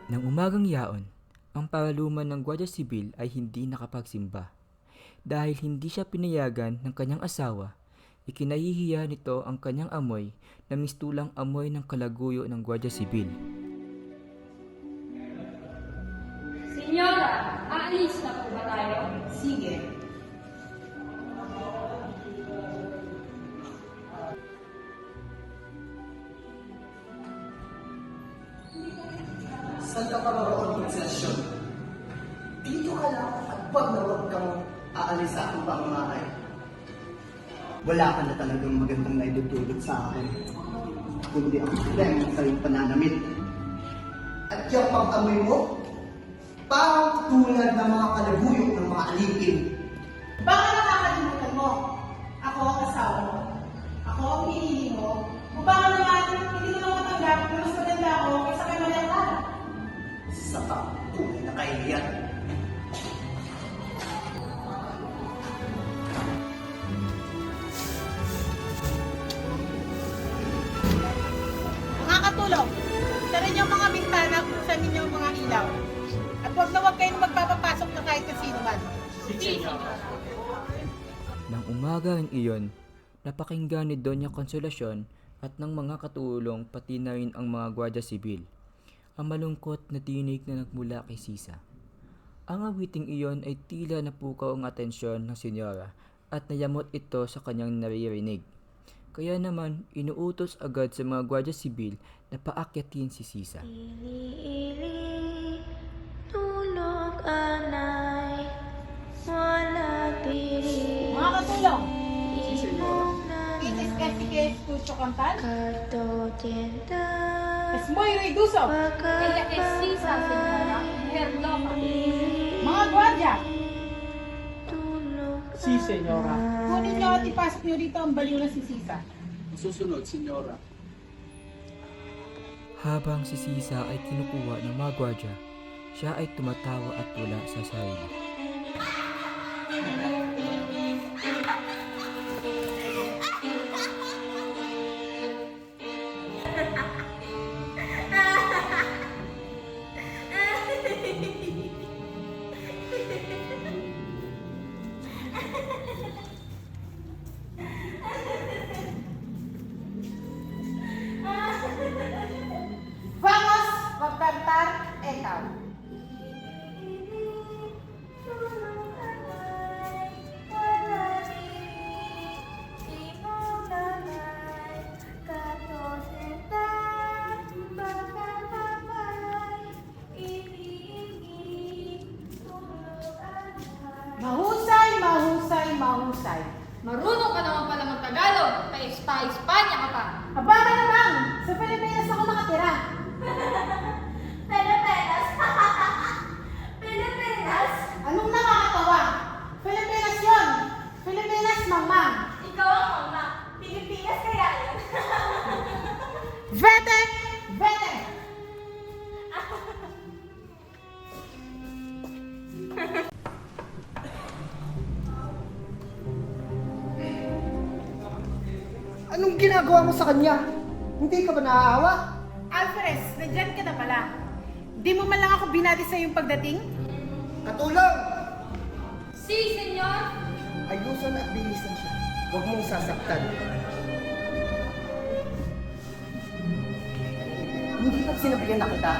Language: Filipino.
Nang umagang yaon, ang paraluman ng Gwardiya Sibil ay hindi nakapagsimba. Dahil hindi siya pinayagan ng kanyang asawa, ikinahihiya nito ang kanyang amoy na mistulang amoy ng kalaguyo ng Gwardiya Sibil. Senyora, aalis na po ba tayo? Sige. Saan ka pa maroon ng sesyon? Dito ka lang at wag na wag kang aalis sa aking pamamahay. Wala ka na talagang magandang naidudulot sa akin. Kundi ang problema sa iyong pananamit. At yung pang-amoy mo, parang tulad ng mga kalaguyok ng mga alipin. Baka nakakalimutan mo. Ako ang asawa mo. Ako ang hinihili mo. O baka naman, hindi mo naman matanggap na mas maganda ako kaysa kay Maria Clara. Sa tunay na kahihiyan. Mga katulong, sarin yung mga bintana kung saan ninyo ang mga ilaw. At huwag kayong magpapapasok na kahit kasino man. Nang umaga rin iyon, napakinggan ni Doña Consolacion at ng mga katulong pati na rin ang mga Gwardiya Sibil ang malungkot na tinig na nagmula kay Sisa. Ang awiting iyon ay tila napukaw ang atensyon ng senyora at nayamot ito sa kanyang naririnig. Kaya naman inuutos agad sa mga Gwardiya Sibil na paakyatin si Sisa. Ili-ili, tulog anay, wala diri. Mga katulong, Imong it is etiquette to chokantal. kato tienda, Es muy reduso. Ella es Sisa, senyora. Herloka. Mga gwardiya, tulog Si, senyora. kunin nyo at ipasok nyo rito ang baliw na si Sisa. Susunod, senyora. Habang si Sisa ay kinukuha ng mga gwardya, siya ay tumatawa at wala sa sarili. Vamos, magkantar, ekaw. tulog anay, wala diri. Imong nanay, kato tienda, baka mamay, ili-ili, tulog anay. Mahusay, mahusay, mahusay. Marunong ka naman pala mag-Tagalog. Pa-Espanya ka pa. Aba ka naman! Sa Pilipinas ako nakatira. Pilipinas! Pilipinas! Anong nakakatawa? Pilipinas yun! Pilipinas, mamang! Ikaw ang mama. Pilipinas kaya yun. Vete! Vete! Anong ginagawa mo sa kanya? Hindi ka ba naaawa? Alvarez, nandyan ka na pala. Di mo man lang ako binati sa iyong pagdating? Katulong! Si, senyor. Ayusan at bilisan siya. Huwag mong sasaktan. Hindi ba't sinabihan na kita?